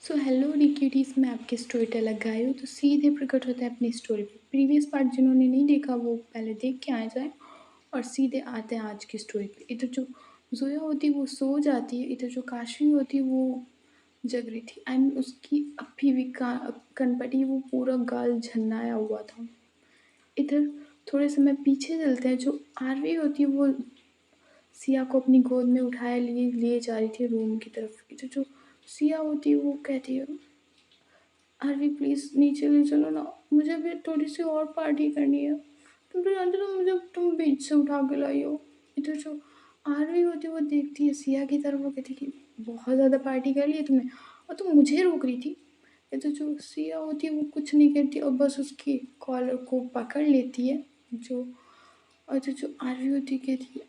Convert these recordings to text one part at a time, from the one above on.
So hello रिक्यूटीज, मैं आपकी story teller गाई हूँ। तो सीधे प्रकट होता है अपनी स्टोरी पे। प्रीवियस पार्ट जिन्होंने नहीं देखा वो पहले देख के आ जाए और सीधे आते हैं आज की स्टोरी पे। इधर जो जोया होती है वो सो जाती है, इधर जो काशवी होती है वो जग रही थी। एंड उसकी अभी भी कनपटी वो पूरा गाल झन्नाया हुआ था। इधर थोड़े समय पीछे चलते हैं। जो आरवी होती है वो सिया को अपनी गोद में उठाए लिए लिए जा रही थी रूम की तरफ। इधर जो सिया होती है वो कहती है, आरवी प्लीज़ नीचे ले चलो ना, मुझे भी थोड़ी सी और पार्टी करनी है। तुम तो जानते हो मुझे तुम बीच से उठा के लाई हो। इधर जो आरवी होती है वो देखती है सिया की तरफ, वो कहती है कि बहुत ज़्यादा पार्टी कर ली है तुमने और तुम मुझे रोक रही थी। इधर जो सिया होती है वो कुछ नहीं कहती और बस उसकी कॉलर को पकड़ लेती है। जो और इधर जो आरवी होती है कहती है,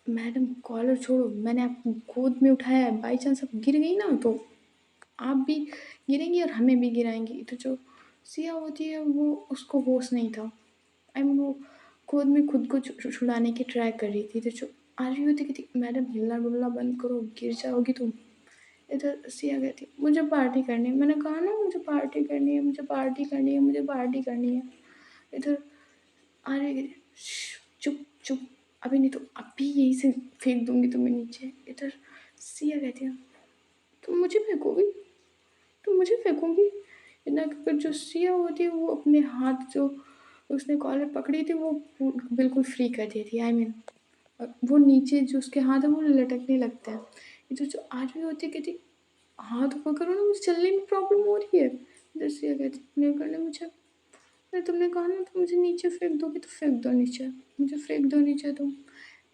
मैडम कॉलर छोड़ो, मैंने आपको गोद में उठाया है, बाई चांस अब गिर गई ना तो आप भी गिरेंगी और हमें भी गिराएंगी। तो जो सिया होती है वो उसको होश नहीं था। वो गोद में खुद को छुड़ाने की ट्राई कर रही थी। तो जो आ रही होती कहती, मैडम हिलना डुलना बंद करो, गिर जाओगी तुम। इधर सिया कहती, मुझे पार्टी करनी है, मैंने कहा ना मुझे पार्टी करनी है, मुझे पार्टी करनी है, मुझे पार्टी करनी है। इधर आ रही कहती, चुप चुप, अभी नहीं तो अभी यहीं से फेंक दूंगी तुम्हें नीचे। इधर सिया कहती है, तुम मुझे फेंकोगी, तो मुझे फेंकूँगी। इतना कहकर जो सिया होती है वो अपने हाथ जो उसने कॉलर पकड़ी थी वो बिल्कुल फ्री कर दी थी। वो नीचे जो उसके हाथ है वो लटकने लगते हैं। ये जो आरवी होती है कहती, हाथ ऊपर करो ना, मुझे चलने में प्रॉब्लम हो रही है। इधर सिया कहती, नहीं करने मुझे, अरे तुमने कहा ना तुम मुझे नीचे फेंक दोगे तो फेंक दो नीचे, मुझे फेंक दो नीचे तुम।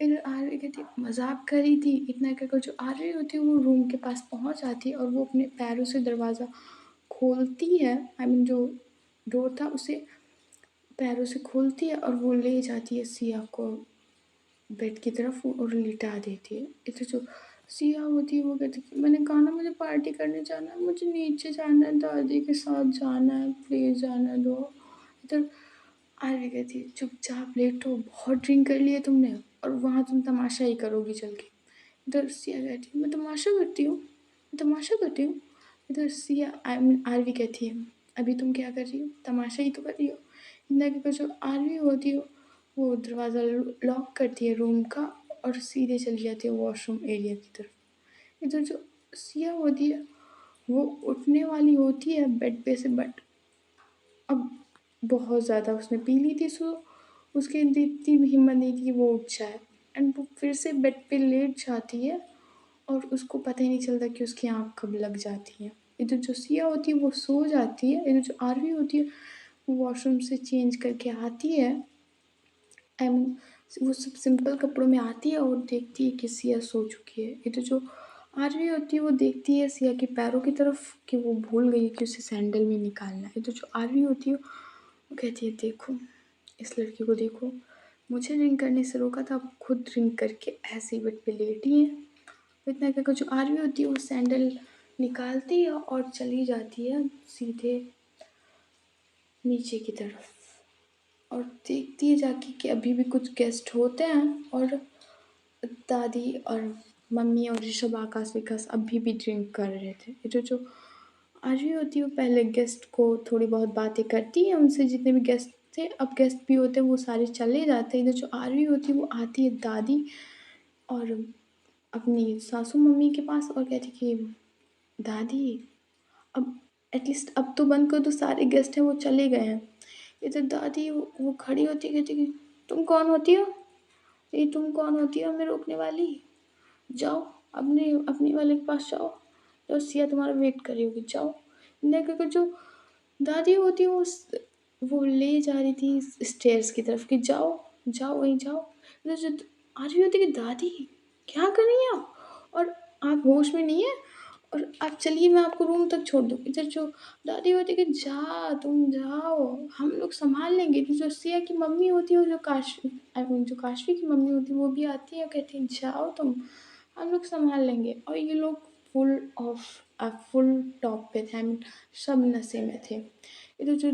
इधर आरवी कहती, मजाक कर रही थी। इतना कहकर जो आरवी होती है वो रूम के पास पहुंच जाती है और वो अपने पैरों से दरवाज़ा खोलती है। जो डोर था उसे पैरों से खोलती है और वो ले जाती है सिया को बेड की तरफ और लिटा देती है। इधर जो सिया होती है वो कहती है, मैंने कहा ना मुझे पार्टी करने जाना है, मुझे नीचे जाना है, दादी के साथ जाना है, प्लीज़ जाना दो। इधर आरवी कहती है, चुपचाप लेटो, बहुत ड्रिंक कर लिया तुमने और वहाँ तुम तमाशा ही करोगी चल के। इधर सिया कहती है, मैं तमाशा करती हूँ, मैं तमाशा करती हूँ। इधर सिया आरवी कहती है, अभी तुम क्या कर रही हो, तमाशा ही तो कर रही हो। इतना कहकर जो आरवी होती है वो दरवाज़ा लॉक करती है रूम का और सीधे चली जाती है वॉशरूम एरिया की तरफ। इधर जो सिया होती है वो उठने वाली होती है बेड पे से, बट अब बहुत ज़्यादा उसने पी ली थी, सो उसकी इतनी भी हिम्मत नहीं थी कि वो उठ जाए। एंड वो फिर से बेड पे लेट जाती है और उसको पता ही नहीं चलता कि उसकी आँख कब लग जाती है। इधर जो सिया होती है वो सो जाती है। इधर जो आरवी होती है वो वॉशरूम से चेंज करके आती है। वो सब सिंपल कपड़ों में आती है और देखती है कि सिया सो चुकी है। इधर जो आरवी होती है वो देखती है सिया के पैरों की तरफ कि वो भूल गई है कि उसे सैंडल में निकालना है। इधर जो आरवी होती है वो कहती है, देखो इस लड़की को देखो, मुझे ड्रिंक करने से रोका था, अब खुद ड्रिंक करके ऐसे ही बेड पे लेटी है। तो इतना कहकर जो आरवी होती है वो सैंडल निकालती है और चली जाती है सीधे नीचे की तरफ और देखती है जाके कि अभी भी कुछ गेस्ट होते हैं और दादी और मम्मी और ऋषभ, आकाश, विकास अभी भी ड्रिंक कर रहे थे। ये जो आरवी होती है वो पहले गेस्ट को थोड़ी बहुत बातें करती है उनसे, जितने भी गेस्ट थे, अब गेस्ट भी होते हैं वो सारे चले जाते हैं। इधर जो आरवी होती है वो आती है दादी और अपनी सासू मम्मी के पास और कहती कि दादी अब एटलीस्ट अब तो बंद कर दो, सारे गेस्ट हैं वो चले गए हैं। इधर दादी वो खड़ी होती है कहती कि तुम कौन होती हो, ये तुम कौन होती हो हमें रोकने वाली, जाओ अपने अपने वाले के पास जाओ, तो सिया तुम्हारा वेट कर रही होगी, जाओ। नहीं कहकर जो दादी होती है वो ले जा रही थी स्टेयर्स की तरफ कि जाओ जाओ वहीं जाओ। तो जो आ रही होती कि दादी क्या कर रही हैं आप, और आप होश में नहीं है और आप चलिए मैं आपको रूम तक छोड़ दूँ। इधर जो दादी होती कि जा तुम जाओ, हम लोग संभाल लेंगे। तो जो सिया की मम्मी होती है, जो जो काशवी की मम्मी होती है वो भी आती है और कहती है जाओ तुम, हम लोग संभाल लेंगे। और ये लोग फुल टॉप पे थे, सब नशे में थे। इधर जो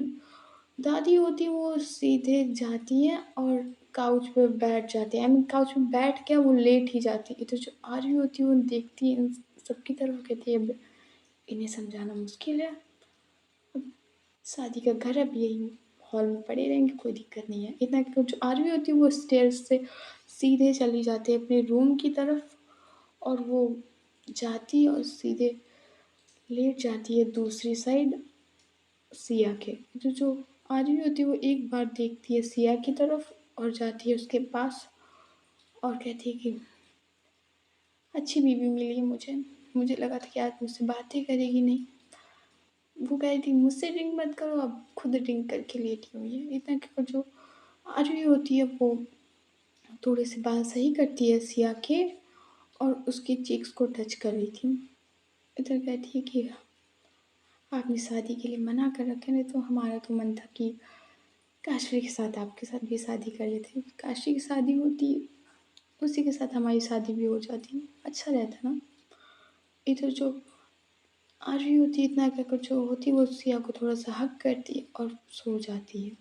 दादी होती है वो सीधे जाती हैं और काउच पे बैठ जाती है। काउच पे बैठ के वो लेट ही जाती है। इधर जो आरवी होती है वो देखती है इन सबकी तरफ, कहती है इन्हें समझाना मुश्किल है। अब शादी का घर, अब यही हॉल में पड़े रहेंगे, कोई दिक्कत नहीं है। इतना कि जो आरवी होती है वो स्टेयर्स से सीधे चली जाती है अपने रूम की तरफ, और वो जाती है और सीधे लेट जाती है दूसरी साइड सिया के। जो आरवी होती है वो एक बार देखती है सिया की तरफ और जाती है उसके पास और कहती है कि अच्छी बीवी मिली है मुझे, मुझे लगा था कि आज मुझसे बातें करेगी नहीं। वो कह रही थी मुझसे ड्रिंक मत करो, अब खुद ड्रिंक करके लेटी हुई है। इतना कि जो आरवी होती है वो थोड़े से बाल सही करती है सिया के और उसकी चीक्स को टच कर रही थी। इधर कहती है कि आपने शादी के लिए मना कर रखे, नहीं तो हमारा तो मन था कि काशवी के साथ आपके साथ भी शादी कर लेते। काशी की शादी होती, उसी के साथ हमारी शादी भी हो जाती, अच्छा रहता ना। इधर जो आरवी होती इतना क्या कर जो होती वो सिया को थोड़ा सा हक करती है और सो जाती है।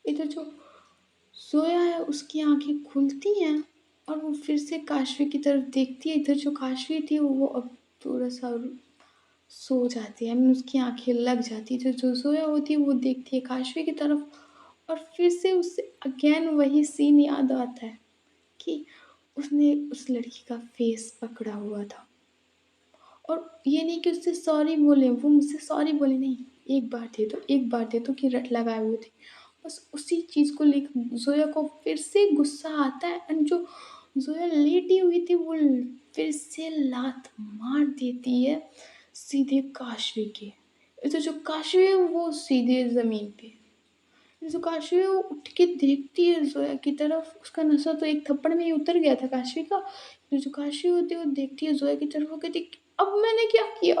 इधर जो सोया है उसकी आंखें खुलती हैं और वो फिर से काशवी की तरफ देखती है। इधर जो काशवी थी वो अब थोड़ा सा सो जाती है, उसकी आंखें लग जाती है। जो जो सोया होती है वो देखती है काशवी की तरफ और फिर से उससे अगेन वही सीन याद आता है कि उसने उस लड़की का फेस पकड़ा हुआ था। और ये नहीं कि उससे सॉरी बोले, वो मुझसे सॉरी बोले नहीं, एक बार दे दो, एक बार दे दो कि रट लगाए हुए थे। बस उसी चीज़ को लेकर ज़ोया को फिर से गुस्सा आता है एंड जो ज़ोया लेटी हुई थी वो फिर से लात मार देती है सीधे काशवी के। तो जो काशवी है वो सीधे ज़मीन पे। जो काशवी है वो उठ के देखती है ज़ोया की तरफ, उसका नशा तो एक थप्पड़ में ही उतर गया था काशवी का। फिर जो काशवी होती है वो देखती है ज़ोया की तरफ, वो कहती है अब मैंने क्या किया,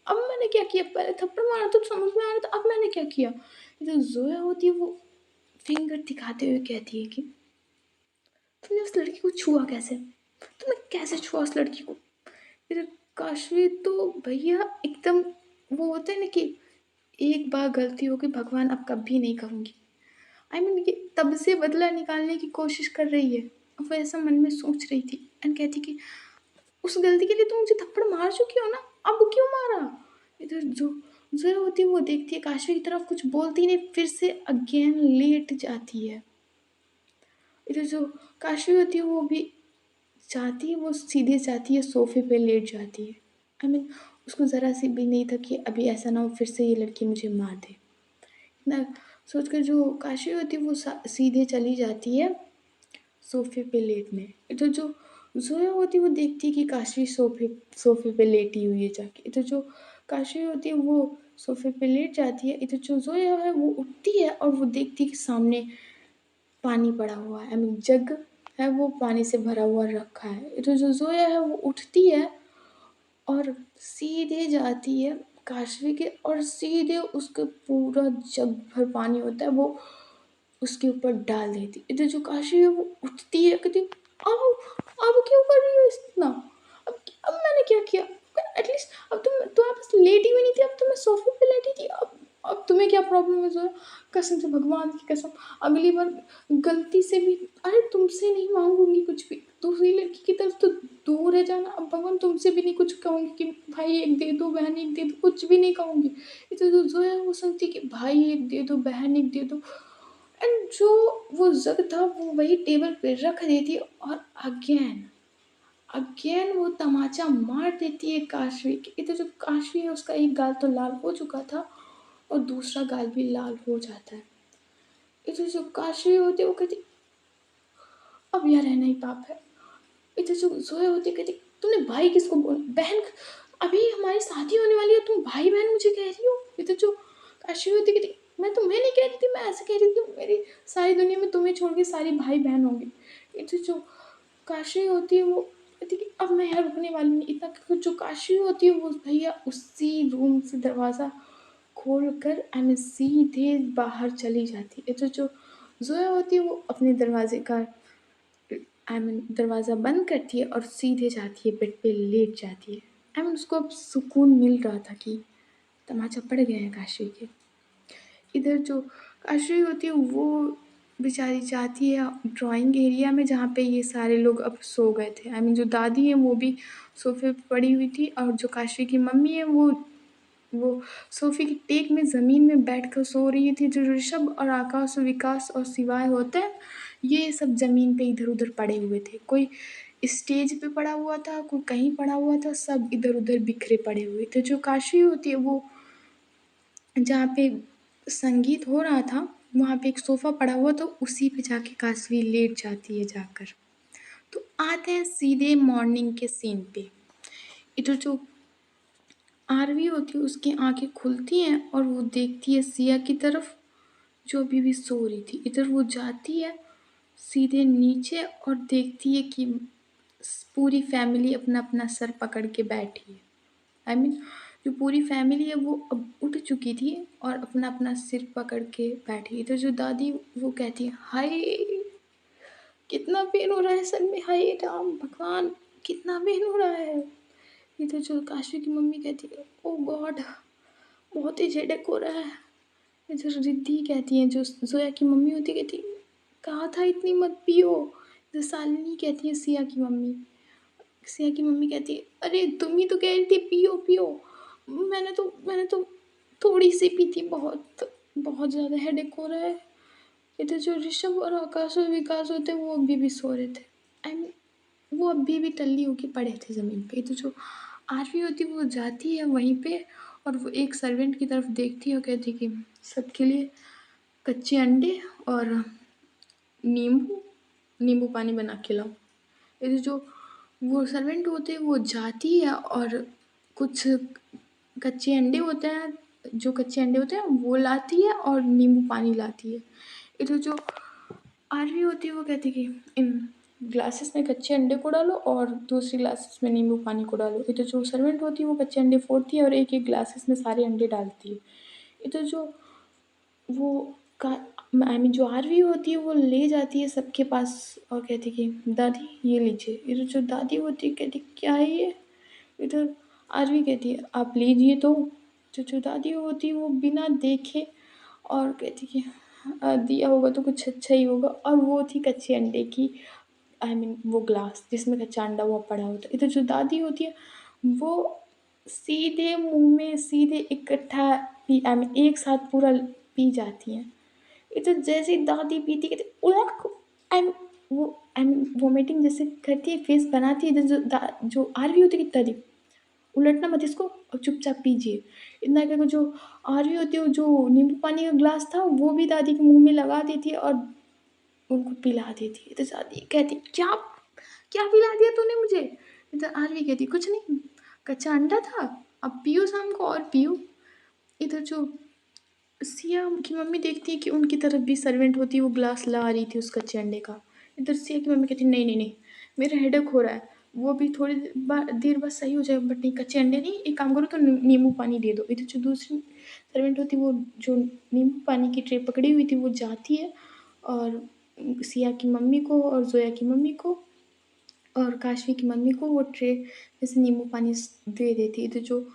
अब मैंने क्या किया, पहले थप्पड़ मारा तो समझ में आ रहा था, अब मैंने क्या किया। जो ज़ोया होती है वो फिंगर दिखाते हुए कहती है कि तुमने उस लड़की को छुआ कैसे, तुमने कैसे छुआ उस लड़की को। फिर काशवी तो भैया एकदम, वो होता है ना कि एक बार गलती हो गई भगवान अब कभी नहीं करूँगी। ये तब से बदला निकालने की कोशिश कर रही है। अब वो ऐसा मन में सोच रही थी एंड कहती कि उस गलती के लिए तुम मुझे थप्पड़ मार चुकी हो ना, अब क्यों मारा। इधर जो ज़ोया होती है वो देखती है काशवी की तरफ, कुछ बोलती नहीं, फिर से अगेन लेट जाती है। इधर जो काशवी होती है वो भी जाती है, वो सीधे जाती है सोफे पे लेट जाती है। उसको ज़रा सी भी नहीं था कि अभी ऐसा ना हो फिर से ये लड़की मुझे मार दे। ना सोचकर जो काशवी होती है वो सीधे चली जाती है सोफे पे लेटने। इधर जो ज़ोया होती है वो देखती है कि काशवी सोफे सोफे पे लेटी हुई है जाके। इधर जो काशवी होती है वो सोफे पे लेट जाती है। इधर जो ज़ोया है वो उठती है और वो देखती है कि सामने पानी पड़ा हुआ है, जग है वो पानी से भरा हुआ रखा है। इधर जो ज़ोया है वो उठती है और सीधे जाती है काशवी के और सीधे उसके पूरा जग भर पानी होता है वो उसके ऊपर डाल देती। इधर जो काशी है वो उठती है, कहती अब क्यों कर रही हो इतना, अब मैंने क्या किया, एटलीस्ट अब तुम आप लेटी हुई नहीं थी, अब तो मैं सोफे पे लेटी थी, अब तुम्हें क्या प्रॉब्लम है जोया। कसम से भगवान की कसम अगली बार गलती से भी, अरे तुमसे नहीं मांगूंगी कुछ भी, दूसरी लड़की की तरफ तो दूर है जाना। अब भगवान तुमसे भी नहीं कुछ कहूँगी कि भाई एक दे दो बहन एक दे दो, कुछ भी नहीं कहूँगी। ये तो जो है वो सुनती कि भाई एक दे दो बहन एक दे दो, एंड जो वो जग था वो वही टेबल पे रख देती और अगेन अगेन वो तमाचा मार देती है काशवी के। इधर जो काशवी है उसका एक गाल तो लाल हो चुका था और दूसरा गाल भी लाल हो जाता है। इधर जो काशवी होती है वो कहती अब यह रहना ही पाप है। इधर जो जोया होती है कहती तूने भाई किसको बोला, बहन अभी हमारी शादी होने वाली है, तुम भाई बहन मुझे कह रही हो। इधर जो काशवी होती कहती मैं तुम्हें नहीं कह रही थी, मैं ऐसे कह रही थी मेरी सारी दुनिया में तुम्हें छोड़ के सारी भाई बहन होंगे। इधर जो काशवी होती है वो कहती कि अब मैं यहाँ रुकने वाली नहीं। इतना कि जो काशवी होती है वो भैया उसी रूम से दरवाज़ा खोल कर सीधे बाहर चली जाती है। इधर जो जोया होती है वो अपने दरवाजे का दरवाज़ा बंद करती है और सीधे जाती है बेड पे लेट जाती है। उसको अब सुकून मिल रहा था कि तमाचा पड़ गया है काशवी के। इधर जो काशवी होती है वो बेचारी जाती है ड्राइंग एरिया में जहाँ पे ये सारे लोग अब सो गए थे। आई मीन जो दादी हैं वो भी सोफ़े पे पड़ी हुई थी और जो काशवी की मम्मी है वो सोफ़े की टेक में ज़मीन में बैठकर सो रही थी। जो ऋषभ और आकाश और विकास और शिवाय होते हैं, ये सब ज़मीन पे इधर-उधर पड़े हुए थे। कोई स्टेज पे पड़ा हुआ था, कोई कहीं पड़ा हुआ था, सब इधर-उधर बिखरे पड़े हुए थे। जो काशवी होती है वो जहाँ पे संगीत हो रहा था, वहाँ पे एक सोफ़ा पड़ा हुआ था, उसी पे जाके काशवी लेट जाती है जाकर। तो आते हैं सीधे मॉर्निंग के सीन पे। इधर जो आरवी होती है उसकी आँखें खुलती हैं और वो देखती है सिया की तरफ जो अभी भी सो रही थी। इधर वो जाती है सीधे नीचे और देखती है कि पूरी फैमिली अपना-अपना सर पकड़ के बैठी है। आई मीन जो पूरी फैमिली है वो अब उठ चुकी थी और अपना-अपना सिर पकड़ के बैठी। इधर जो दादी वो कहती है, हाय! कितना पेन हो रहा है सर में, हाय राम भगवान! कितना पेन हो रहा है। इधर जो काशवी की मम्मी कहती है, ओह गॉड! बहुत ही हेडेक हो रहा है। इधर रिद्धि कहती है, जो ज़ोया की मम्मी होती है, कहती है, कहा था इतनी मत पियो। इधर शालिनी कहती है सिया की मम्मी कहती है, अरे तुम ही तो कह रही थी पियो पियो। मैंने तो थोड़ी सी पी थी, बहुत बहुत ज़्यादा हेडेक हो रहा है। इधर जो ऋषभ और आकाश और विकास होते हैं वो अभी भी सो रहे थे। आई मीन वो अभी भी टल्ली होके पड़े थे ज़मीन पे। तो जो आरवी होती है वो जाती है वहीं पे और वो एक सर्वेंट की तरफ देखती है और कहती है कि सबके लिए कच्चे अंडे और नींबू नींबू पानी बना के लाओ। ये जो वो सर्वेंट होते हैं वो जाती है और कुछ कच्चे अंडे होते हैं, जो कच्चे अंडे होते हैं वो लाती है और नींबू पानी लाती है। इधर जो आरवी होती है वो कहती है कि इन ग्लासेस में कच्चे अंडे को डालो और दूसरी ग्लासेस में नींबू पानी को डालो। इधर जो सर्वेंट होती है वो कच्चे अंडे फोड़ती है और एक-एक ग्लासेस में सारे अंडे डालती है। इधर जो वो का आई मीन जो आरवी होती है वो ले जाती है सबके पास और कहती है कि दादी ये लीजिए। इधर जो दादी होती है कहती क्या है ये? इधर आरवी कहती है आप लीजिए तो। जो दादी होती है वो बिना देखे और कहती कि दिया होगा तो कुछ अच्छा ही होगा और वो थी कच्चे अंडे की आई मीन वो ग्लास जिसमें कच्चा अंडा वो पड़ा होता है। इधर जो दादी होती है वो सीधे मुँह में सीधे इकट्ठा पी आई मीन एक साथ पूरा पी जाती हैं। इधर जैसे ही दादी पीती कहती उलट आई मीन वो आई मीन वोमिटिंग जैसे करती है फेस बनाती है। इधर जो आरवी होती है कि दादी उलटना मत इसको और चुपचाप पीजिए। इतना कहकर जो आरवी होती है वो जो नींबू पानी का ग्लास था वो भी दादी के मुँह में लगा देती है और उनको पिला देती है। तो दादी कहती क्या क्या पिला दिया तूने मुझे? इधर आरवी कहती कुछ नहीं, कच्चा अंडा था, अब पियो शाम को और पियो। इधर जो सिया की मम्मी देखती है कि उनकी तरफ भी सर्वेंट होती है वो ग्लास ला रही थी उस कच्चे अंडे का। इधर सिया की मम्मी कहती नहीं नहीं नहीं मेरा हेडेक हो रहा है, वो भी थोड़ी देर बाद सही हो जाएगा बट नहीं कच्चे अंडे नहीं, एक काम करो तो नींबू पानी दे दो। इधर जो दूसरी सर्वेंट होती है वो जो नींबू पानी की ट्रे पकड़ी हुई थी वो जाती है और सिया की मम्मी को और जोया की मम्मी को और काशवी की मम्मी को वो ट्रे में से नींबू पानी दे देती है। तो जो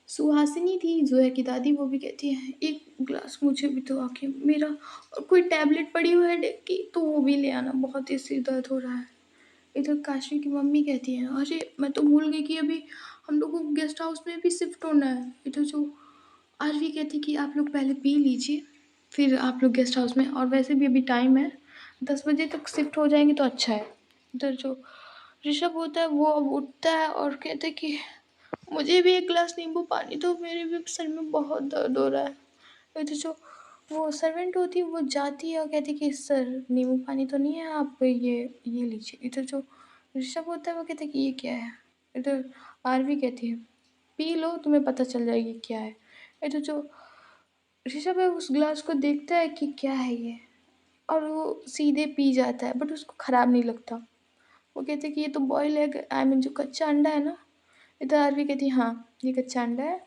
सुहासिनी थी जोया की दादी वो भी कहती है एक ग्लास मुझे भी तो आके मेरा और कोई टैबलेट पड़ी हुई है हेडेक की तो वो भी ले आना, बहुत ही सिर दर्द हो रहा है। इधर काशवी की मम्मी कहती है अरे मैं तो भूल गई कि अभी हम लोगों को गेस्ट हाउस में भी शिफ्ट होना है। इधर जो आरवी कहती कि आप लोग पहले पी लीजिए फिर आप लोग गेस्ट हाउस में, और वैसे भी अभी टाइम है 10 बजे तक शिफ्ट हो जाएंगे तो अच्छा है। इधर जो ऋषभ होता है वो अब उठता है और कहता है कि मुझे भी एक गिलास नींबू पानी दो, मेरे भी सर में बहुत दर्द हो रहा है। इधर जो वो सर्वेंट होती है वो जाती है और कहती है कि सर नींबू पानी तो नहीं है, आप ये लीजिए। इधर जो ऋषभ होता है वो कहता है कि ये क्या है। इधर आरवी कहती है पी लो तुम्हें पता चल जाएगी क्या है। इधर जो ऋषभ है उस ग्लास को देखता है कि क्या है ये और वो सीधे पी जाता है बट उसको ख़राब नहीं लगता। वो कहते हैं कि ये तो बॉयल एग आई मीन जो कच्चा अंडा है ना। इधर आरवी कहती है हाँ ये कच्चा अंडा है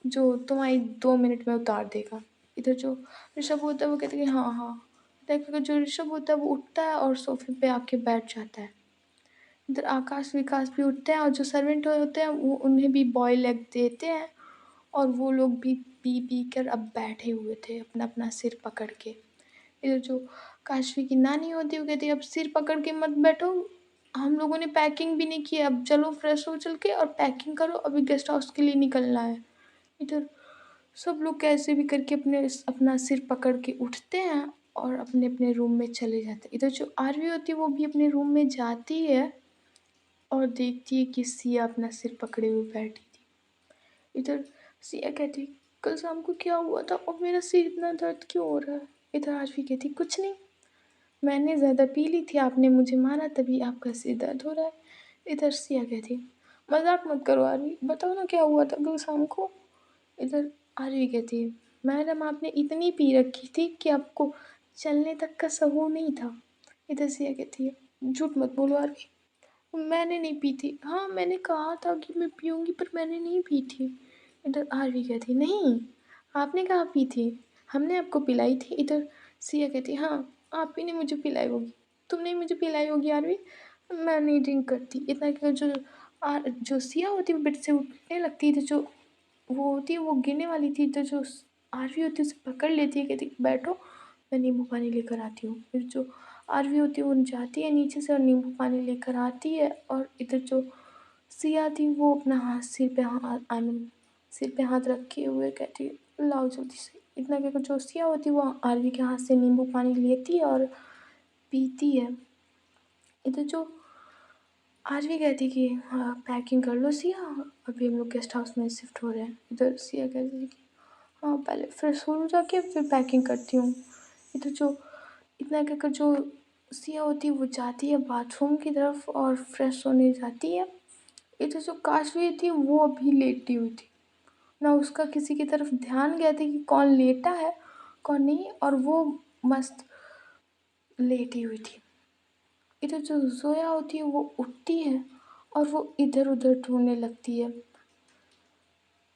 जो तुम्हारी 2 मिनट में उतार देगा। इधर जो ऋषभ होता है वो कहते हैं कि हाँ हाँ। देखकर जो ऋषभ होता है वो उठता है और सोफे पे आके बैठ जाता है। इधर आकाश विकास भी उठते हैं और जो सर्वेंट होते हैं वो उन्हें भी बॉयल एग देते हैं और वो लोग भी पी पी कर अब बैठे हुए थे अपना अपना सिर पकड़ के। इधर जो काशवी की नानी होती है, वो कहती है अब सिर पकड़ के मत बैठो, हम लोगों ने पैकिंग भी नहीं की है, अब चलो फ्रेश हो चल के और पैकिंग करो, अभी गेस्ट हाउस के लिए निकलना है। इधर सब लोग कैसे भी करके अपना सिर पकड़ के उठते हैं और अपने अपने रूम में चले जाते हैं। इधर जो आरवी होती है वो भी अपने रूम में जाती है और देखती है कि सिया अपना सिर पकड़े हुए बैठी थी। इधर सिया कहती कल शाम को क्या हुआ था और मेरा सिर इतना दर्द क्यों हो रहा है। इधर आरवी कहती कुछ नहीं, मैंने ज़्यादा पी ली थी, आपने मुझे मारा तभी आपका सिर दर्द हो रहा है। इधर सिया कहती मजाक मत करो आरवी, बताओ ना क्या हुआ था कल शाम को। इधर आरवी कहती है मैडम आपने इतनी पी रखी थी कि आपको चलने तक का सहूर नहीं था। इधर सिया कहती है झूठ मत बोलो आरवी, मैंने नहीं पी थी। हाँ मैंने कहा था कि मैं पीऊँगी पर मैंने नहीं पी थी। इधर आरवी कहती नहीं, आपने कहाँ पी थी, हमने आपको पिलाई थी। इधर सिया कहती हाँ आप ही ने मुझे पिलाई होगी, तुमने ही मुझे पिलाई होगी आरवी, मैं नहीं ड्रिंक करती। इतना कि जो सिया होती है वो बेड से उठने लगती है, तो जो वो होती है वो गिरने वाली थी, तो जो आरवी होती है उसे पकड़ लेती है, कहती बैठो मैं नींबू पानी लेकर आती हूँ। फिर जो आरवी होती है वो जाती है नीचे से और नींबू पानी लेकर आती है और इधर जो सिया थी वो अपना हाथ सिर पे हाथ रखे हुए कहती है लाओ जल्दी से। इतना कहकर जो सिया होती है वो आरवी के हाथ से नींबू पानी लेती है और पीती है। इधर जो आरवी कहती कि हाँ पैकिंग कर लो सिया, अभी हम लोग गेस्ट हाउस में शिफ्ट हो रहे हैं। इधर सिया कहती थी कि हाँ पहले फ्रेश हो जाके फिर पैकिंग करती हूँ। इधर जो इतना कहकर जो सिया होती है वो जाती है बाथरूम की तरफ और फ्रेश होने जाती है। इधर जो काशवी थी वो अभी लेटी हुई थी, ना उसका किसी की तरफ ध्यान गया था कि कौन लेटा है कौन नहीं, और वो मस्त लेटी हुई थी। इधर जो जोया होती है वो उठती है और वो इधर उधर ढूंढने लगती है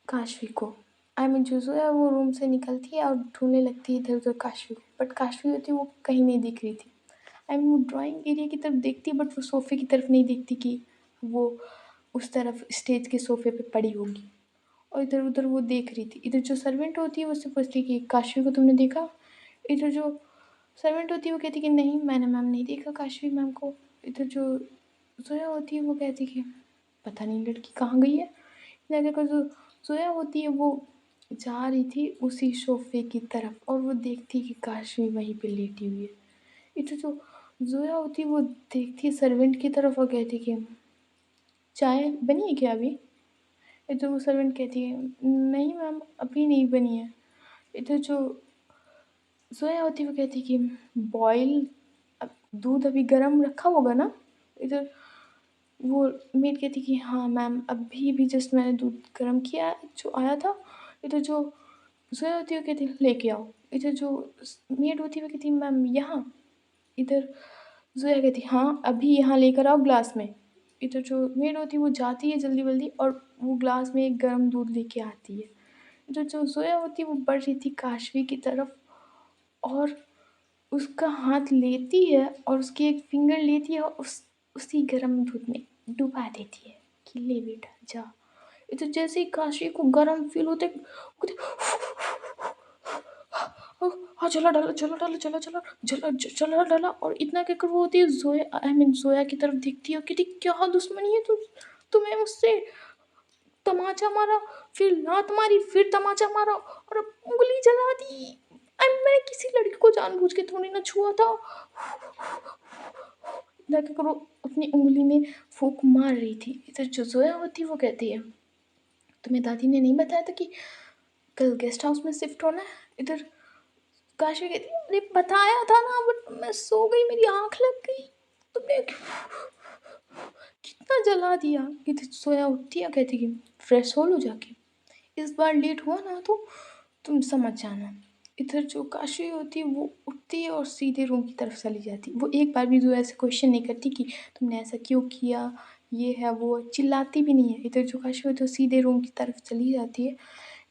काशवी को। जो जोया है वो रूम से निकलती है और ढूंढने लगती है इधर उधर काशवी को, बट काशवी होती है वो कहीं नहीं दिख रही थी। वो ड्राइंग एरिया की तरफ देखती है बट वो सोफ़े की तरफ नहीं देखती कि वो उस तरफ स्टेज के सोफ़े पे पड़ी होगी, और इधर उधर वो देख रही थी। इधर जो सर्वेंट होती है वो उससे पूछती है कि काशवी को तुमने देखा। इधर जो सर्वेंट होती है वो कहती है कि नहीं मैंने मैम नहीं देखा काशवी मैम को। इधर जो जोया होती है वो कहती है कि पता नहीं लड़की कहाँ गई है। इधर देखो जो जोया होती है वो जा रही थी उसी सोफ़े की तरफ और वो देखती है कि काशवी वहीं पे लेटी हुई है। इधर जो जोया होती है वो देखती है सर्वेंट की तरफ और कहती है कि चाय बनी है क्या अभी। इधर वो सर्वेंट कहती है नहीं मैम अभी नहीं बनी है। इधर जो जोया होती है वो कहती है कि बॉयल दूध अभी गर्म रखा होगा ना। इधर वो मेड कहती कि हाँ मैम अभी भी जस्ट मैंने दूध गर्म किया जो आया था। इधर जो जोया होती है वो कहती लेके आओ। इधर जो मेड होती है वो कहती मैम यहाँ। इधर जोया कहती हाँ अभी यहाँ लेकर आओ ग्लास में। इधर जो मेड होती है वो जाती है जल्दी जल्दी और वो ग्लास में एक गर्म दूध लेके आती है। इधर जो जोया होती है वो बढ़ रही थी काशवी की तरफ और उसका हाथ लेती है और उसकी एक फिंगर लेती है और उसी गर्म दूध में डुबा देती है कि ले बेटा जा। इधर जैसे ही काशवी को गर्म फील होते हाँ चला डाला चला डाला चला चला चला चला डाला, और इतना कहकर वो होती है जोया जोया की तरफ देखती है कि क्या दुश्मनी है तुम्हें मुझसे। तमाचा मारा, फिर लात मारी, फिर तमाचा मारा और अब उंगली जला दी। मैंने किसी लड़की को जानबूझ के थोड़ी ना छुआ था। इतना कहकर वो अपनी उंगली में फूंक मार रही थी। इधर जो जोया होती है वो कहती है तुम्हें दादी ने नहीं बताया था कि कल गेस्ट हाउस में शिफ्ट होना है। इधर काशवी कहती है अरे बताया था ना बट मैं सो गई, मेरी आँख लग गई, तुमने कितना जला दिया। इधर सोया उठती है कहती कि फ्रेश हो लो जाके, इस बार लेट हुआ ना तो तुम समझ जाना। इधर जो काशवी होती है वो उठती है और सीधे रूम की तरफ चली जाती है। वो एक बार भी जो ऐसे क्वेश्चन नहीं करती कि तुमने ऐसा क्यों किया, ये है वो, चिल्लाती भी नहीं है। इधर जो काशवी होती है वो सीधे रूम की तरफ चली जाती है।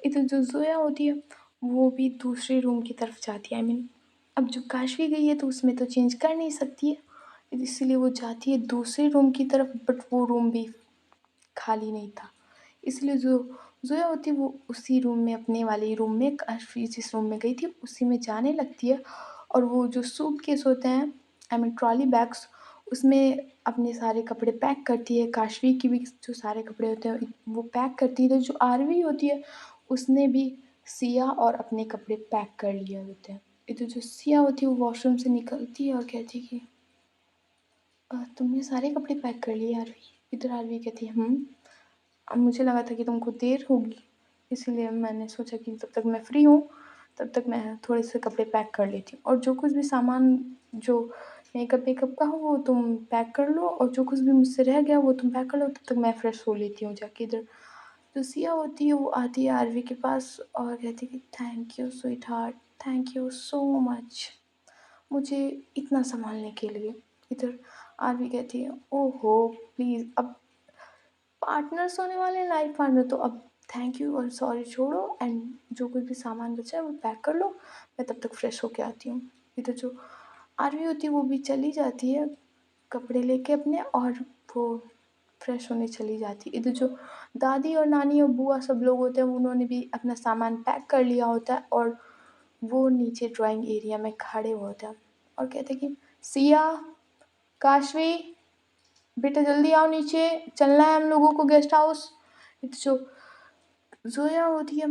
इधर जो जोया होती है वो भी दूसरे रूम की तरफ जाती है। अब जो काशवी गई है तो उसमें तो चेंज कर नहीं सकती है, इसलिए वो जाती है दूसरे रूम की तरफ, बट वो रूम भी खाली नहीं था। इसलिए जो जोया होती है वो उसी रूम में, अपने वाले रूम में, काशवी जिस रूम में गई थी उसी में जाने लगती है और वो जो सूटकेस होते हैं, आई मीन ट्रॉली बैग्स, उसमें अपने सारे कपड़े पैक करती है। काशवी की भी जो सारे कपड़े होते हैं वो पैक करती है। तो जो आरवी होती है उसने भी सिया और अपने कपड़े पैक कर लिए होते हैं। तो जो सिया होती है वो वॉशरूम से निकलती है और कहती है कि तुमने सारे कपड़े पैक कर लिए आरवी? इधर आरवी कहती है अब मुझे लगा था कि तुमको देर होगी, इसीलिए मैंने सोचा कि जब तक मैं फ्री हूँ तब तक मैं थोड़े से कपड़े पैक कर लेती हूँ, और जो कुछ भी सामान जो मेकअप वेकअप का हो वो तुम पैक कर लो, और जो कुछ भी मुझसे रह गया वो तुम पैक कर लो, तब तक मैं फ्रेश हो लेती हूँ जाके इधर। तो सिया होती है वो आती है आरवी के पास और कहती है कि thank you sweet heart, thank you so much मुझे इतना संभालने के लिए। इधर आरवी कहती है ओहो प्लीज़, अब पार्टनर्स होने वाले हैं, लाइफ पार्टनर, तो अब थैंक यू और सॉरी छोड़ो, एंड जो कुछ भी सामान बचा है वो पैक कर लो, मैं तब तक फ्रेश होके आती हूँ। इधर जो आरवी होती है वो भी चली जाती है कपड़े लेके अपने, और वो फ्रेश होने चली जाती है। इधर जो दादी और नानी और बुआ सब लोग होते हैं उन्होंने भी अपना सामान पैक कर लिया होता है, और वो नीचे ड्राइंग एरिया में खड़े होते हैं और कहते हैं कि सिया, काशवी, बेटा जल्दी आओ नीचे, चलना है हम लोगों को गेस्ट हाउस। जो जोया होती है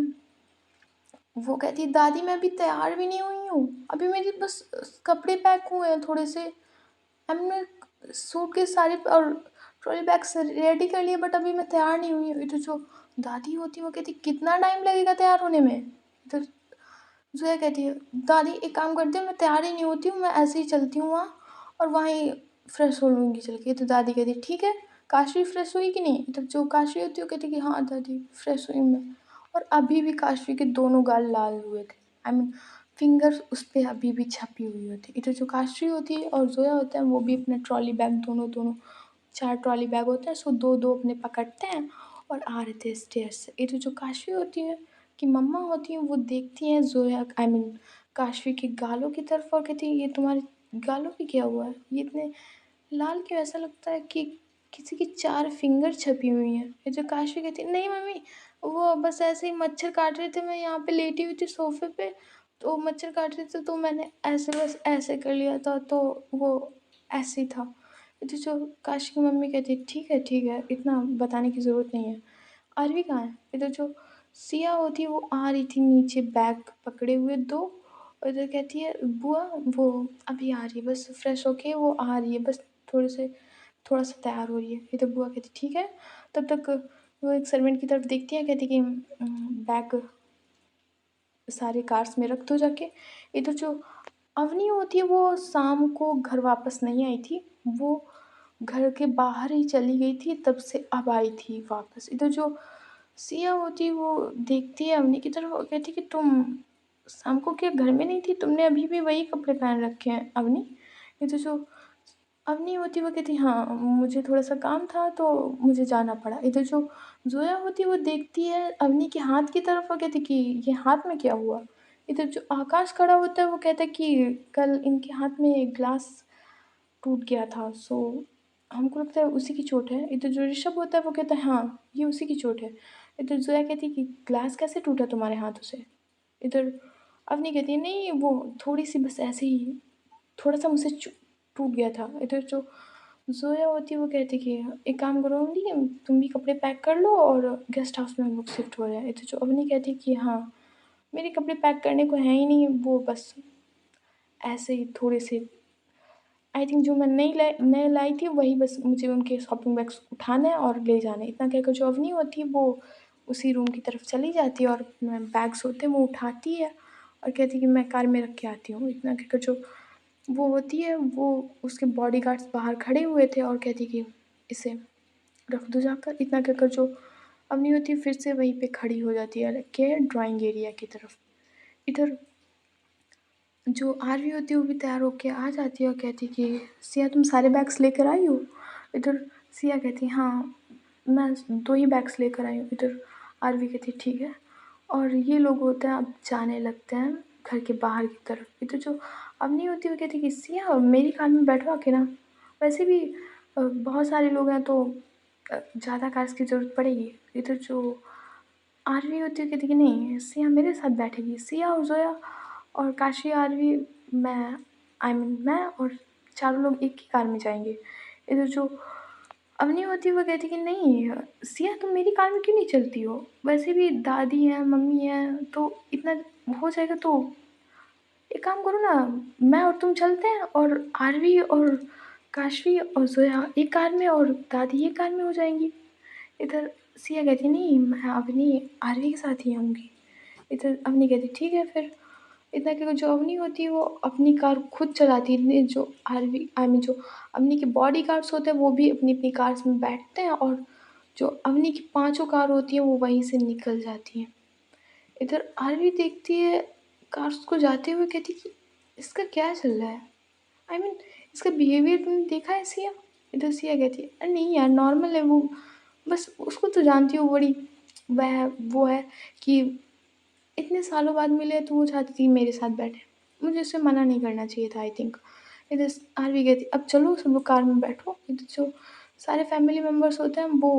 वो कहती है दादी मैं अभी तैयार भी नहीं हुई हूँ, अभी मेरी बस कपड़े पैक हुए हैं थोड़े से, हमने सूट के सारे और ट्रॉली बैग्स रेडी कर लिए, बट अभी मैं तैयार नहीं हुई हूँ। तो जो दादी होती है वो कहती कितना टाइम लगेगा तैयार होने में? तो जोया कहती है दादी एक काम करती हूँ, मैं तैयार ही नहीं होती हूँ, मैं ऐसे ही चलती हूँ वहाँ और वहीं फ्रेश हो लूँगी चल के। तो दादी कहती है ठीक है, काशवी फ्रेश हुई कि नहीं? तो जो काशवी होती है वो कहती है कि हाँ दादी फ्रेश हुई मैं, और अभी भी काशवी के दोनों गाल लाल हुए थे, आई मीन फिंगर्स उस पर अभी भी छपी हुई होती। इधर जो काशवी होती है और जोया होता है वो भी अपने ट्रॉली बैग दोनों दोनों 4 ट्रॉली बैग होते हैं, सो 2-2 अपने पकड़ते हैं और आ रहे थे स्टेयर्स से। इधर जो काशवी होती है कि मम्मा होती हैं वो देखती हैं जोया, आई मीन काशवी के गालों की तरफ और कहती है ये तुम्हारे गालों पे क्या हुआ है, ये इतने लाल क्यों? ऐसा लगता है कि किसी की 4 फिंगर छपी हुई हैं। ये जो काशवी कहती है नहीं मम्मी, वो बस ऐसे ही मच्छर काट रहे थे, मैं यहाँ पे लेटी हुई थी सोफे पे, तो मच्छर काट रहे थे तो मैंने ऐसे बस ऐसे कर लिया था, तो वो ऐसे ही था। तो जो काश की मम्मी कहती है ठीक है इतना बताने की ज़रूरत नहीं है। आरवी कहाँ है? इधर जो सिया होती है वो आ रही थी नीचे बैग पकड़े हुए 2, और इधर कहती है बुआ वो अभी आ रही है, बस फ्रेश होके वो आ रही है, बस थोड़ा सा तैयार हो रही है। इधर बुआ कहती ठीक है, तब तक वो एक सर्वेंट की तरफ देखती है, कहती कि बैग सारे कार्स में रख दो जाके। इधर जो अवनी होती है वो शाम को घर वापस नहीं आई थी, वो घर के बाहर ही चली गई थी, तब से अब आई थी वापस। इधर जो सिया होती है वो देखती है अवनी की तरफ और कहती है कि तुम शाम को क्या घर में नहीं थी, तुमने अभी भी वही कपड़े पहन रखे हैं अवनी? इधर जो अवनी होती है वो कहती है हाँ मुझे थोड़ा सा काम था तो मुझे जाना पड़ा। इधर जो जोया होती है वो देखती है अवनी के हाथ की तरफ और कहती कि ये हाथ में क्या हुआ? इधर जो आकाश खड़ा होता है वो कहता है कि कल इनके हाथ में एक ग्लास टूट गया था, सो हमको लगता है उसी की चोट है। इधर जो ऋषभ होता है वो कहता है हाँ ये उसी की चोट है। इधर जोया कहती है कि ग्लास कैसे टूटा तुम्हारे हाथों से? इधर अवनी कहती है नहीं वो थोड़ी सी बस ऐसे ही थोड़ा सा मुझसे टूट गया था। इधर जो जोया होती है वो कहती है कि एक काम करो अवनी तुम भी कपड़े पैक कर लो और गेस्ट हाउस में हम लोग शिफ्ट हो जाए। इधर जो अवनी कहती है कि हाँ मेरे कपड़े पैक करने को है ही नहीं, वो बस ऐसे ही थोड़े से आई थिंक जो मैं नए लाई थी वही बस मुझे उनके शॉपिंग बैग्स उठाने हैं और ले जाने हैं। इतना कहकर जो अवनी होती है वो उसी रूम की तरफ चली जाती है और अपने बैग्स होते हैं वो उठाती है और कहती है कि मैं कार में रख के आती हूँ। इतना कहकर जो वो होती है वो उसके बॉडीगार्ड्स बाहर खड़े हुए थे और कहती कि इसे रख दो जाकर। इतना कहकर जो अवनी होती है फिर से वहीं पे खड़ी हो जाती है के ड्राइंग एरिया की तरफ। इधर जो आरवी होती है वो भी तैयार होके आ जाती है और कहती है कि सिया तुम सारे बैग्स लेकर आई हो? इधर सिया कहती है हाँ मैं 2 ही बैग्स लेकर आई हूँ। इधर आरवी कहती है ठीक है, और ये लोग होते हैं अब जाने लगते हैं घर के बाहर की तरफ। इधर जो अवनी होती है वो कहती है कि सिया मेरी कार में बैठवा के ना, वैसे भी बहुत सारे लोग हैं तो ज़्यादा कार्स की ज़रूरत पड़ेगी। इधर जो आरवी होती है कहती है कि नहीं सिया मेरे साथ बैठेगी। सिया और जोया और काशी आरवी मैं मैं और चारों लोग एक ही कार में जाएँगे। इधर जो अवनी होती है वो कहती है कि नहीं सिया तुम मेरी कार में क्यों नहीं चलती हो? वैसे भी दादी हैं, मम्मी हैं तो इतना हो जाएगा तो एक काम करो ना मैं और तुम चलते हैं और आरवी और काशवी और ज़ोया एक कार में और दादी एक कार में हो जाएँगी। इधर सिया कहती नहीं मैं अवनी आरवी के साथ ही आऊँगी। इधर अवनी कहती ठीक है फिर। इतना कि जो अवनी होती है वो अपनी कार खुद चलाती है। इतने जो आरवी आई मीन जो अवनी के बॉडीगार्ड्स होते हैं वो भी अपनी-अपनी कार्स में बैठते हैं और जो अवनी की पाँचों कार होती हैं वो वहीं से निकल जाती हैं। इधर आरवी देखती है कार्स को जाते हुए कहती कि इसका क्या चल रहा है? आई मीन इसका बिहेवियर तुमने देखा है सिया? इधर सिया कहती है अरे नहीं यार नॉर्मल है वो बस उसको तो जानती हो बड़ी वह वो है कि इतने सालों बाद मिले तो वो चाहती थी मेरे साथ बैठे। मुझे उसे मना नहीं करना चाहिए था आई थिंक। इधर आरवी कहती अब चलो सब लोग कार में बैठो। इधर जो सारे फैमिली मेंबर्स होते हैं वो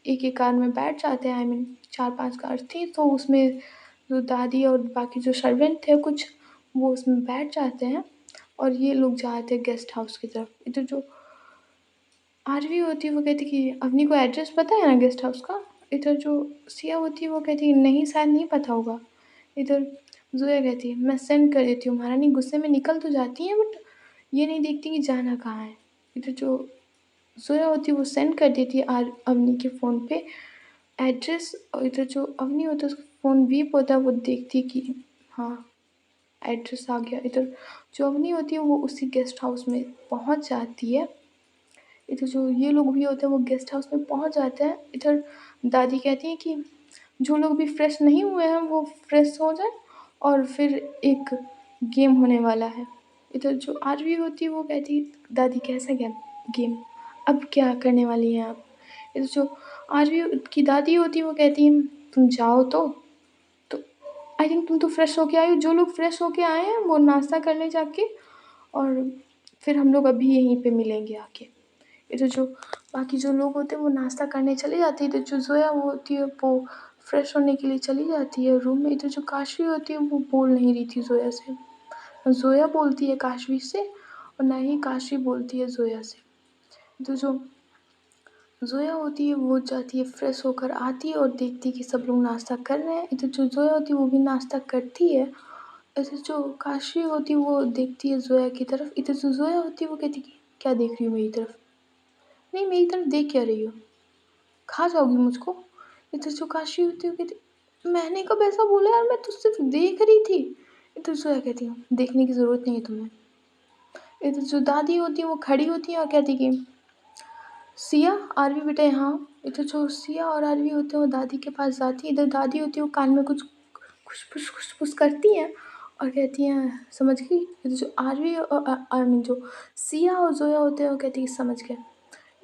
एक-एक कार में बैठ जाते हैं आई मीन 4-5 कार थी तो उसमें जो दादी और बाकी जो सर्वेंट थे कुछ वो उसमें बैठ जाते हैं और ये लोग जाते हैं गेस्ट हाउस की तरफ। इधर जो आरवी होती है वो कहती कि अवनी को एड्रेस पता है ना गेस्ट हाउस का? इधर जो सिया होती है वो कहती है नहीं शायद नहीं पता होगा। इधर ज़ोया कहती है मैं सेंड कर देती हूँ महारानी गुस्से में निकल तो जाती हैं बट ये नहीं देखती कि जाना कहाँ है। इधर जो ज़ोया होती है वो सेंड कर देती है अवनी के फ़ोन पे एड्रेस और इधर जो अवनी होता है उसका फ़ोन बीप होता है वो देखती है कि हाँ, एड्रेस आ गया। इधर जो अवनी होती है वो उसी गेस्ट हाउस में पहुँच जाती है। इधर जो ये लोग भी होते हैं वो गेस्ट हाउस में पहुँच जाते हैं। इधर दादी कहती हैं कि जो लोग भी फ्रेश नहीं हुए हैं वो फ्रेश हो जाएँ और फिर एक गेम होने वाला है। इधर जो आरवी होती है वो कहती है दादी कैसा गेम? अब क्या करने वाली हैं आप? इधर जो आरवी की दादी होती है वो कहती है तुम जाओ तो आई थिंक तुम तो फ्रेश होके आई हो। जो लोग फ्रेश होके आए हैं वो नाश्ता कर लें जाके और फिर हम लोग अभी यहीं पे मिलेंगे आके। इधर जो बाकी जो लोग होते हैं वो नाश्ता करने चले जाते हैं। इधर जो ज़ोया वो होती है वो फ्रेश होने के लिए चली जाती है रूम में। इधर जो काशवी होती है वो बोल नहीं रही थी ज़ोया से। ना ज़ोया बोलती है काशवी से और ना ही काशवी बोलती है ज़ोया से। इधर जो ज़ोया होती है वो जाती है फ्रेश होकर आती है और देखती है कि सब लोग नाश्ता कर रहे हैं। इधर जो ज़ोया होती है वो भी नाश्ता करती है। इधर जो काशवी होती है वो देखती है ज़ोया की तरफ। इधर जो ज़ोया होती है वो कहती है कि क्या देख रही हो मेरी तरफ? नहीं मेरी तरफ देख क्या रही हो? खा जाओगी मुझको? इधर जो काशी होती है वो कहती मैंने कब ऐसा बोला यार मैं तो सिर्फ देख रही थी। इधर ज़ोया कहती है देखने की ज़रूरत नहीं है तुम्हें। इधर जो दादी होती है वो खड़ी होती है और कहती कि सिया आरवी बेटा यहाँ। इधर जो सिया और आरवी होते हैं वो दादी के पास जाती है। इधर दादी होती है वो कान में कुछ खुश-फुस करती हैं और कहती हैं समझ गई? इधर जो आरवी आई मीन जो सिया और ज़ोया होते हैं वो कहती है समझ गए।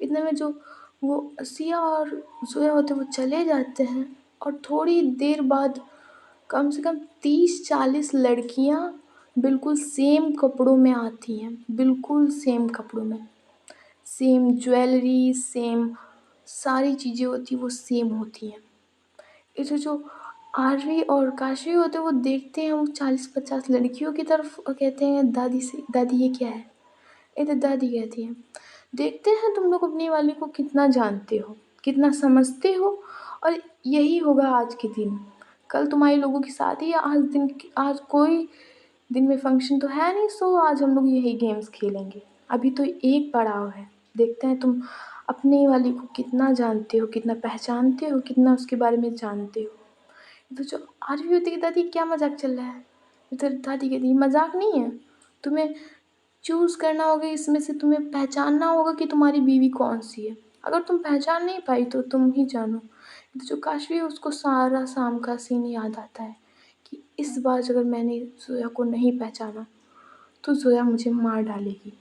इतने में जो वो सिया और ज़ोया होते हैं वो चले जाते हैं और थोड़ी देर बाद कम से कम 30-40 लड़कियाँ बिल्कुल सेम कपड़ों में आती हैं, बिल्कुल सेम कपड़ों में। सेम ज्वेलरी, सेम सारी चीज़ें होती हैं वो सेम होती हैं। इधर जो आरवी और काशवी होते हैं वो देखते हैं वो 40-50 लड़कियों की तरफ और कहते हैं दादी से दादी ये क्या है? इधर दादी कहती हैं देखते हैं तुम लोग अपनी वाली को कितना जानते हो, कितना समझते हो और यही होगा आज के दिन। कल तुम्हारे लोगों की शादी है, आज कोई दिन में फंक्शन तो है नहीं सो आज हम लोग यही गेम्स खेलेंगे। अभी तो एक पड़ाव है, देखते हैं तुम अपने वाली को कितना जानते हो, कितना पहचानते हो, कितना उसके बारे में जानते हो। इधर जो आरवी होती है कि दादी क्या मज़ाक चल रहा है? इधर दादी कहती है मज़ाक नहीं है, तुम्हें चूज़ करना होगा इसमें से तुम्हें पहचानना होगा कि तुम्हारी बीवी कौन-सी है। अगर तुम पहचान नहीं पाई तो तुम ही जानो। तो जो काशवी है उसको सारा शाम का सीन याद आता है कि इस बार अगर मैंने ज़ोया को नहीं पहचाना तो ज़ोया मुझे मार डालेगी।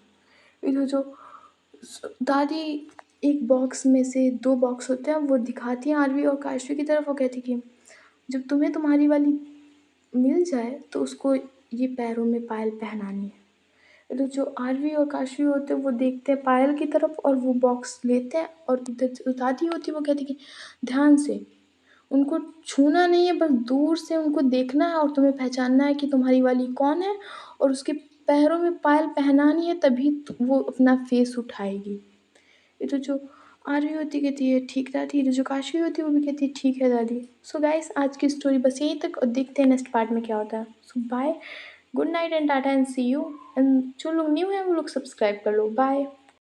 इधर जो दादी एक बॉक्स में से 2 बॉक्स होते हैं वो दिखाती हैं आरवी और काशवी की तरफ। वो कहती कि जब तुम्हें तुम्हारी वाली मिल जाए तो उसको ये पैरों में पायल पहनानी है। तो जो आरवी और काशवी होते हैं वो देखते हैं पायल की तरफ और वो बॉक्स लेते हैं और इधर जो दादी होती है वो कहती है कि ध्यान से उनको छूना नहीं है बस दूर से उनको देखना है और तुम्हें पहचानना है कि तुम्हारी वाली कौन है और उसके पैरों में पायल पहनानी है तभी तो वो अपना फेस उठाएगी। इधर जो आरवी होती कहती है ठीक दादी, इधर जो काशी होती है वो भी कहती है ठीक है दादी। सो गाइस आज की स्टोरी बस यहीं तक, और देखते हैं नेक्स्ट पार्ट में क्या होता है। So bye, good night and tata and see you, and जो लोग न्यू हैं वो लोग सब्सक्राइब कर लो। बाय।